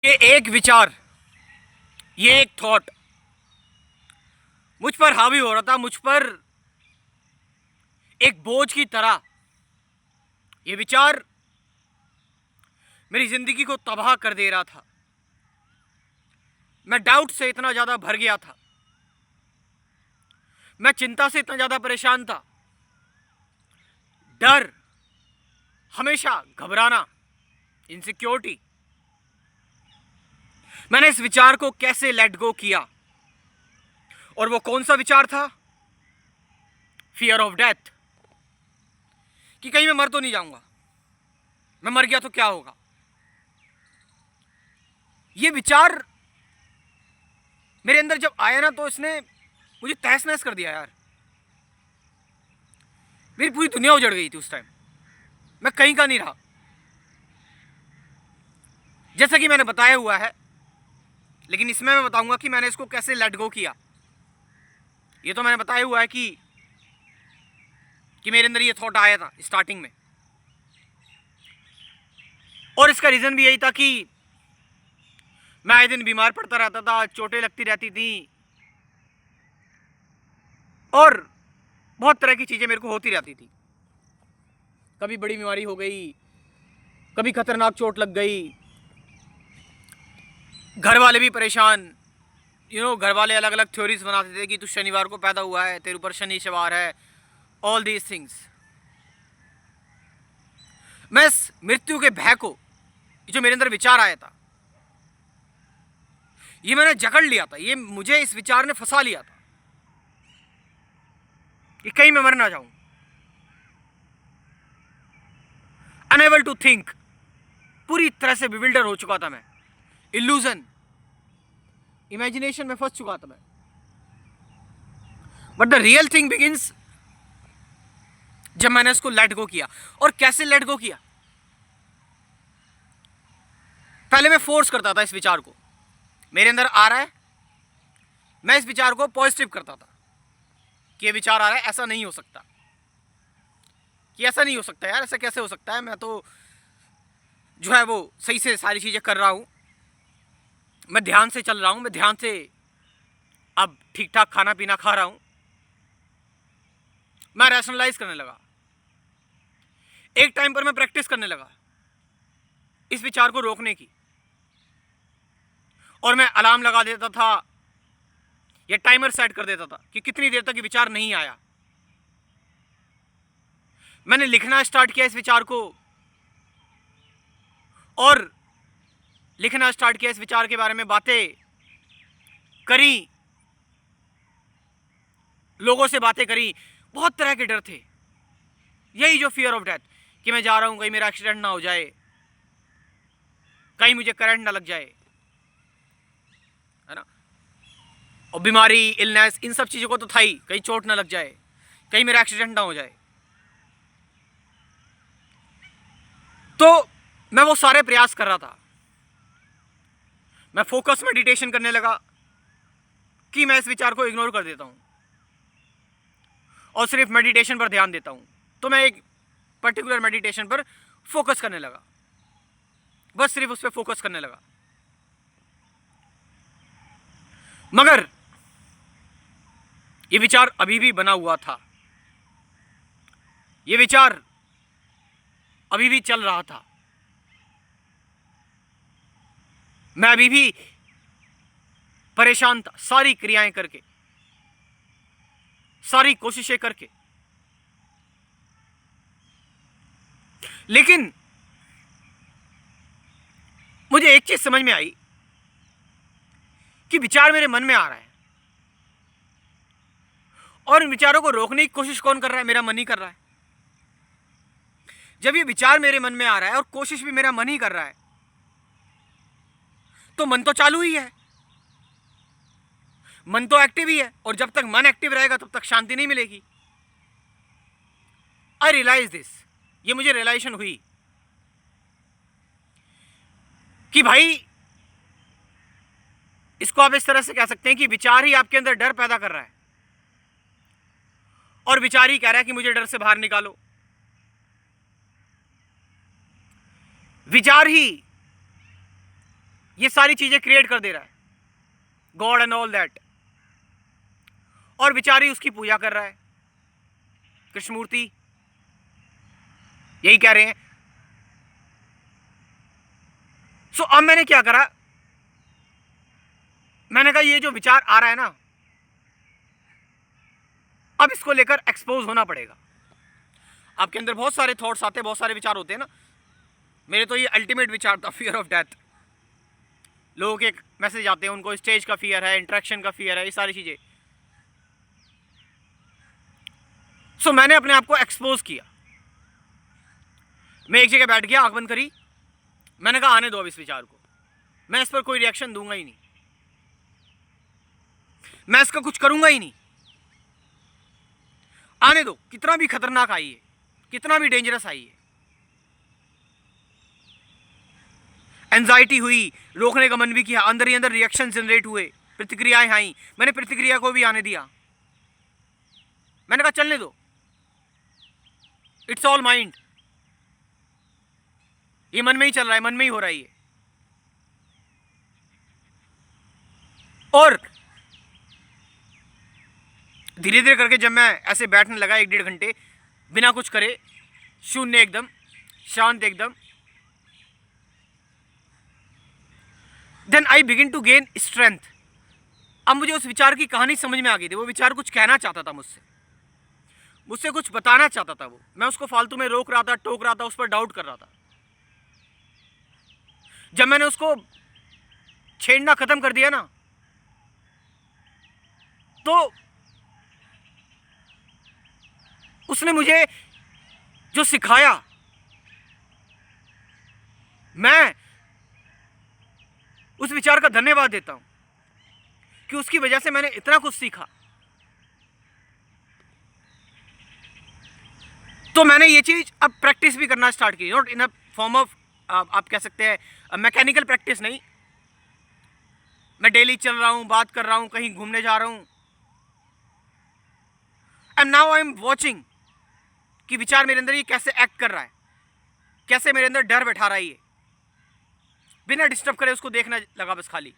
ये एक विचार, ये एक थॉट मुझ पर हावी हो रहा था, मुझ पर एक बोझ की तरह। ये विचार मेरी जिंदगी को तबाह कर दे रहा था। मैं डाउट से इतना ज्यादा भर गया था, मैं चिंता से इतना ज्यादा परेशान था। डर, हमेशा घबराना, इनसिक्योरिटी। मैंने इस विचार को कैसे लेट गो किया, और वो कौन सा विचार था? फियर ऑफ डेथ, कि कहीं मैं मर तो नहीं जाऊंगा, मैं मर गया तो क्या होगा। ये विचार मेरे अंदर जब आया ना, तो इसने मुझे तहस नहस कर दिया यार। मेरी पूरी दुनिया उजड़ गई थी उस टाइम, मैं कहीं का नहीं रहा। जैसा कि मैंने बताया हुआ है, लेकिन इसमें मैं बताऊंगा कि मैंने इसको कैसे लेट गो किया। ये तो मैंने बताया हुआ है कि मेरे अंदर ये थॉट आया था स्टार्टिंग में, और इसका रीजन भी यही था कि मैं आए दिन बीमार पड़ता रहता था, चोटें लगती रहती थी, और बहुत तरह की चीजें मेरे को होती रहती थी। कभी बड़ी बीमारी हो गई, कभी खतरनाक चोट लग गई, घर वाले भी परेशान। घर वाले अलग अलग थ्योरीज बनाते थे कि तू शनिवार को पैदा हुआ है, तेरे ऊपर शनि सवार है, ऑल दीज थिंग्स। मैं इस मृत्यु के भय को, जो मेरे अंदर विचार आया था, ये मैंने जकड़ लिया था। ये मुझे इस विचार ने फंसा लिया था कि कहीं मैं मर ना जाऊं। अनएबल टू थिंक, पूरी तरह से बिविल्डर हो चुका था मैं। इल्यूजन, इमेजिनेशन में फंस चुका था मैं। But the real thing begins जब मैंने इसको लेट गो किया। और कैसे लेट गो किया? पहले मैं फोर्स करता था इस विचार को, मेरे अंदर आ रहा है, मैं इस विचार को पॉजिटिव करता था कि ये विचार आ रहा है, ऐसा नहीं हो सकता, कि ऐसा नहीं हो सकता यार, ऐसा कैसे हो सकता है, मैं तो जो है वो सही से सारी चीजें कर रहा हूं, मैं ध्यान से चल रहा हूं, मैं ध्यान से अब ठीक ठाक खाना पीना खा रहा हूं। मैं रैशनलाइज करने लगा। एक टाइम पर मैं प्रैक्टिस करने लगा इस विचार को रोकने की, और मैं अलार्म लगा देता था या टाइमर सेट कर देता था कि कितनी देर तक ये विचार नहीं आया। मैंने लिखना स्टार्ट किया इस विचार को, और लिखना स्टार्ट किया इस विचार के बारे में, बातें करी, लोगों से बातें करी। बहुत तरह के डर थे, यही जो फियर ऑफ डेथ, कि मैं जा रहा हूं, कहीं मेरा एक्सीडेंट ना हो जाए, कहीं मुझे करंट ना लग जाए, है ना। और बीमारी, इलनेस, इन सब चीजों को तो था ही, कहीं चोट ना लग जाए, कहीं मेरा एक्सीडेंट ना हो जाए। तो मैं वो सारे प्रयास कर रहा था। मैं फोकस मेडिटेशन करने लगा कि मैं इस विचार को इग्नोर कर देता हूं और सिर्फ मेडिटेशन पर ध्यान देता हूं। तो मैं एक पर्टिकुलर मेडिटेशन पर फोकस करने लगा, बस सिर्फ उस पर फोकस करने लगा। मगर ये विचार अभी भी बना हुआ था, ये विचार अभी भी चल रहा था। मैं अभी भी परेशान था, सारी क्रियाएं करके, सारी कोशिशें करके। लेकिन मुझे एक चीज समझ में आई कि विचार मेरे मन में आ रहा है, और इन विचारों को रोकने की कोशिश कौन कर रहा है? मेरा मन ही कर रहा है। जब ये विचार मेरे मन में आ रहा है और कोशिश भी मेरा मन ही कर रहा है, तो मन तो चालू ही है, मन तो एक्टिव ही है, और जब तक मन एक्टिव रहेगा तब तक शांति नहीं मिलेगी। आई रियलाइज दिस, ये मुझे रियलाइजेशन हुई कि भाई, इसको आप इस तरह से कह सकते हैं कि विचार ही आपके अंदर डर पैदा कर रहा है, और विचार ही कह रहा है कि मुझे डर से बाहर निकालो। विचार ही ये सारी चीजें क्रिएट कर दे रहा है, गॉड एंड ऑल दैट, और बेचारी उसकी पूजा कर रहा है। कृष्णमूर्ति यही कह रहे हैं। सो अब मैंने क्या करा, मैंने कहा ये जो विचार आ रहा है ना, अब इसको लेकर एक्सपोज होना पड़ेगा। आपके अंदर बहुत सारे थॉट्स आते हैं, बहुत सारे विचार होते हैं ना। मेरे तो ये अल्टीमेट विचार था, फियर ऑफ डेथ। लोगों के मैसेज आते हैं, उनको स्टेज का फियर है, इंटरेक्शन का फियर है, ये सारी चीजें। सो मैंने अपने आप को एक्सपोज किया। मैं एक जगह बैठ गया, आंख बंद करी, मैंने कहा आने दो अब इस विचार को, मैं इस पर कोई रिएक्शन दूंगा ही नहीं, मैं इसका कुछ करूंगा ही नहीं। आने दो, कितना भी खतरनाक आई है, कितना भी डेंजरस आई है। एंजाइटी हुई, रोकने का मन भी किया, अंदर ही अंदर रिएक्शन जनरेट हुए, प्रतिक्रियाएं आई, मैंने प्रतिक्रिया को भी आने दिया। मैंने कहा चलने दो, इट्स ऑल माइंड, ये मन में ही चल रहा है, मन में ही हो रहा है ये। और धीरे धीरे करके जब मैं ऐसे बैठने लगा 1-1.5 घंटे बिना कुछ करे, शून्य एकदम, शांत एकदम, then I begin to gain strength. अब मुझे उस विचार की कहानी समझ में आ गई थी। वो विचार कुछ कहना चाहता था मुझसे कुछ बताना चाहता था वो। मैं उसको फालतू में रोक रहा था, टोक रहा था, उस पर डाउट कर रहा था। जब मैंने उसको छेड़ना खत्म कर दिया ना, तो उसने मुझे जो सिखाया, मैं उस विचार का धन्यवाद देता हूं कि उसकी वजह से मैंने इतना कुछ सीखा। तो मैंने ये चीज अब प्रैक्टिस भी करना स्टार्ट की, not in a form of, आप कह सकते हैं मैकेनिकल प्रैक्टिस नहीं। मैं डेली चल रहा हूं, बात कर रहा हूं, कहीं घूमने जा रहा हूं, and now I am watching कि विचार मेरे अंदर ये कैसे एक्ट कर रहा है, कैसे मेरे अंदर डर बैठा रहा है ये, बिना डिस्टर्ब करे उसको देखना लगा बस खाली।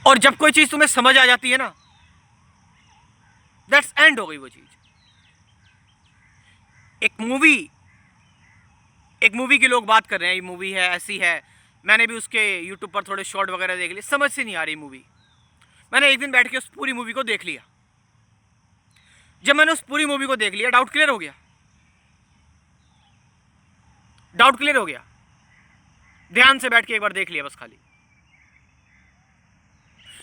और जब कोई चीज तुम्हें समझ आ जाती है ना, दैट्स एंड हो गई वो चीज। एक मूवी की लोग बात कर रहे हैं, ये मूवी है, ऐसी है। मैंने भी उसके यूट्यूब पर थोड़े शॉर्ट वगैरह देख लिए, समझ से नहीं आ रही मूवी। मैंने एक दिन बैठ के उस पूरी मूवी को देख लिया। जब मैंने उस पूरी मूवी को देख लिया, डाउट क्लियर हो गया, डाउट क्लियर हो गया। ध्यान से बैठ के एक बार देख लिया बस खाली।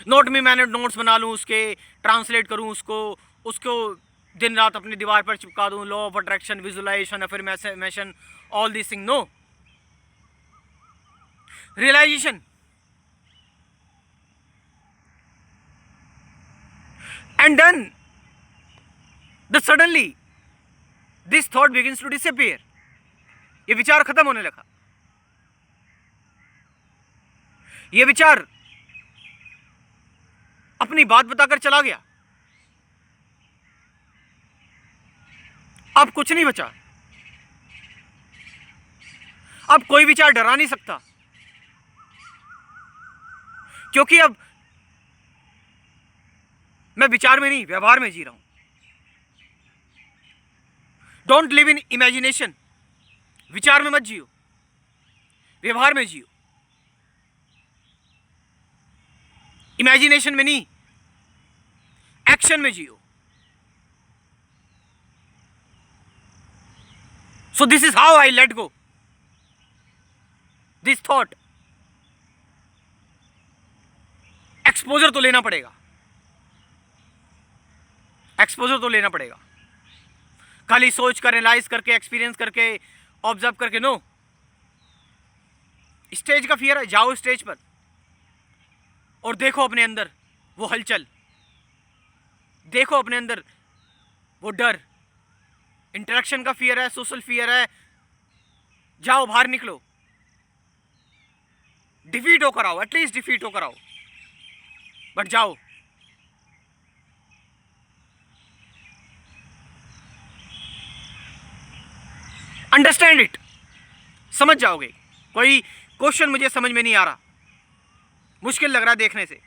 नोट में मैंने नोट्स बना लूं उसके, ट्रांसलेट करूं उसको दिन रात अपनी दीवार पर चिपका दूं। Law of attraction, visualisation, affirmation, all this thing, no realisation. And then suddenly this thought begins to disappear. ये विचार खत्म होने लगा। ये विचार अपनी बात बताकर चला गया। अब कुछ नहीं बचा। अब कोई विचार डरा नहीं सकता, क्योंकि अब मैं विचार में नहीं, व्यवहार में जी रहा हूं। Don't live in imagination. विचार में मत जियो, व्यवहार में जियो। इमेजिनेशन में नहीं, एक्शन में जियो। So this is how I let go this thought. Exposure तो लेना पड़ेगा, एक्सपोजर तो लेना पड़ेगा। खाली सोच कर, एनालाइज करके, एक्सपीरियंस करके, ऑब्जर्व करके नो। स्टेज का फियर है, जाओ स्टेज पर और देखो अपने अंदर वो हलचल, देखो अपने अंदर वो डर। इंटरेक्शन का फियर है, सोशल फियर है, जाओ बाहर निकलो, डिफीट होकर आओ, एटलीस्ट डिफीट होकर आओ, बट जाओ। अंडरस्टैंड इट, समझ जाओगे। कोई क्वेश्चन मुझे समझ में नहीं आ रहा, मुश्किल लग रहा है देखने से,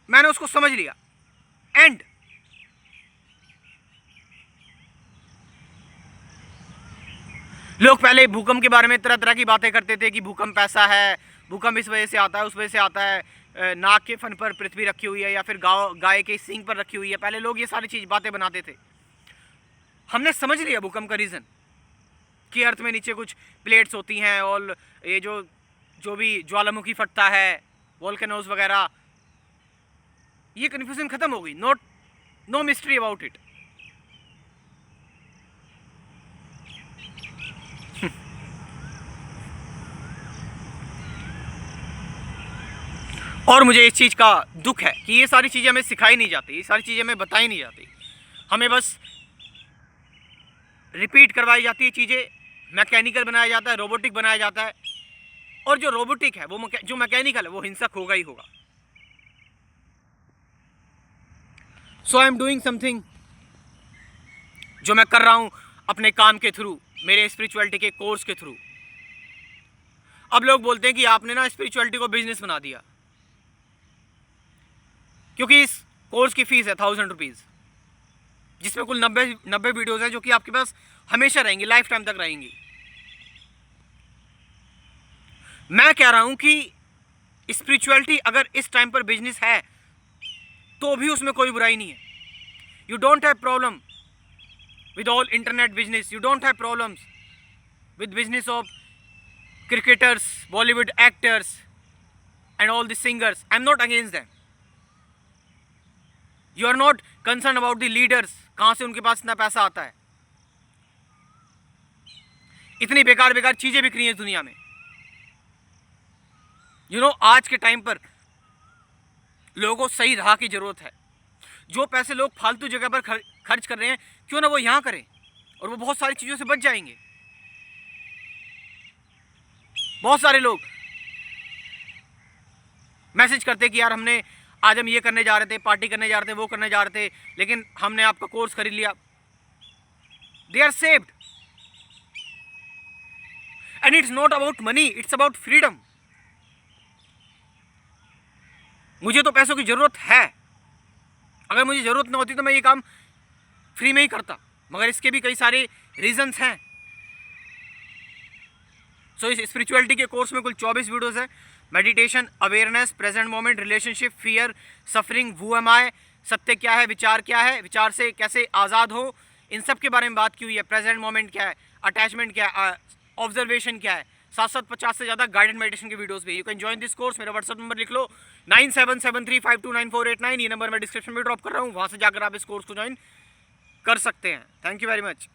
मैंने उसको समझ लिया, एंड लोग पहले भूकंप के बारे में तरह तरह की बातें करते थे कि भूकंप ऐसा है, भूकंप इस वजह से आता है, उस वजह से आता है, नाक के फन पर पृथ्वी रखी हुई है या फिर गाय के सींग पर रखी हुई है। पहले लोग ये सारी चीज बातें बनाते थे। हमने समझ लिया भूकंप का रीजन कि अर्थ में नीचे कुछ प्लेट्स होती हैं और ये जो भी ज्वालामुखी फटता है, वोल्केनोज वगैरह, ये कन्फ्यूजन खत्म हो गई। No mystery about it. और मुझे इस चीज़ का दुख है कि ये सारी चीज़ें हमें सिखाई नहीं जाती, ये सारी चीज़ें हमें बताई नहीं जाती, हमें बस रिपीट करवाई जाती है चीज़ें, मैकेनिकल बनाया जाता है, रोबोटिक बनाया जाता है। और जो रोबोटिक है, वो जो मैकेनिकल है, वो हिंसक होगा ही होगा। सो आई एम डूइंग समथिंग, जो मैं कर रहा हूं अपने काम के थ्रू, मेरे स्पिरिचुअलिटी के कोर्स के थ्रू। अब लोग बोलते हैं कि आपने ना स्पिरिचुअलिटी को बिजनेस बना दिया, क्योंकि इस कोर्स की फीस है 1000 रुपीज़, जिसमें कुल 90 वीडियोस हैं जो कि आपके पास हमेशा रहेंगी, लाइफ टाइम तक रहेंगी। मैं कह रहा हूं कि स्पिरिचुअलिटी अगर इस टाइम पर बिजनेस है तो भी उसमें कोई बुराई नहीं है। You don't have problem with all internet business, you don't have problems with business of cricketers, Bollywood actors and all the singers. I am not against them. You are not concern about the leaders, कहां से उनके पास इतना पैसा आता है। इतनी बेकार बेकार चीजें बिक रही हैं दुनिया में। आज के टाइम पर लोगों को सही राह की जरूरत है। जो पैसे लोग फालतू जगह पर खर्च कर रहे हैं, क्यों ना वो यहां करें, और वो बहुत सारी चीजों से बच जाएंगे। बहुत सारे लोग मैसेज करते कि यार आज हम ये करने जा रहे थे, पार्टी करने जा रहे थे, वो करने जा रहे थे, लेकिन हमने आपका कोर्स खरीद लिया। They are saved, and it's not about money, it's about freedom. मुझे तो पैसों की जरूरत है, अगर मुझे जरूरत ना होती तो मैं ये काम फ्री में ही करता, मगर इसके भी कई सारे रीजंस हैं। सो इस स्पिरिचुअलिटी के कोर्स में कुल 24 वीडियोस हैं। Meditation, awareness, present moment, relationship, fear, suffering, who am I, सत्य क्या है, विचार क्या है, विचार से कैसे आज़ाद हो, इन सब के बारे में बात की हुई है। प्रेजेंट मोमेंट क्या है, अटैचमेंट क्या है, ऑब्जर्वेशन क्या है, 750 से ज़्यादा गाइडेड मेडिटेशन के वीडियोस भी। You can join this course. मेरा व्हाट्सअप नंबर लिख लो 9773529489। ये नंबर मैं डिस्क्रिप्शन में ड्रॉप कर रहा हूँ, वहाँ से जाकर आप इस कोर्स को ज्वाइन कर सकते हैं। Thank you very much.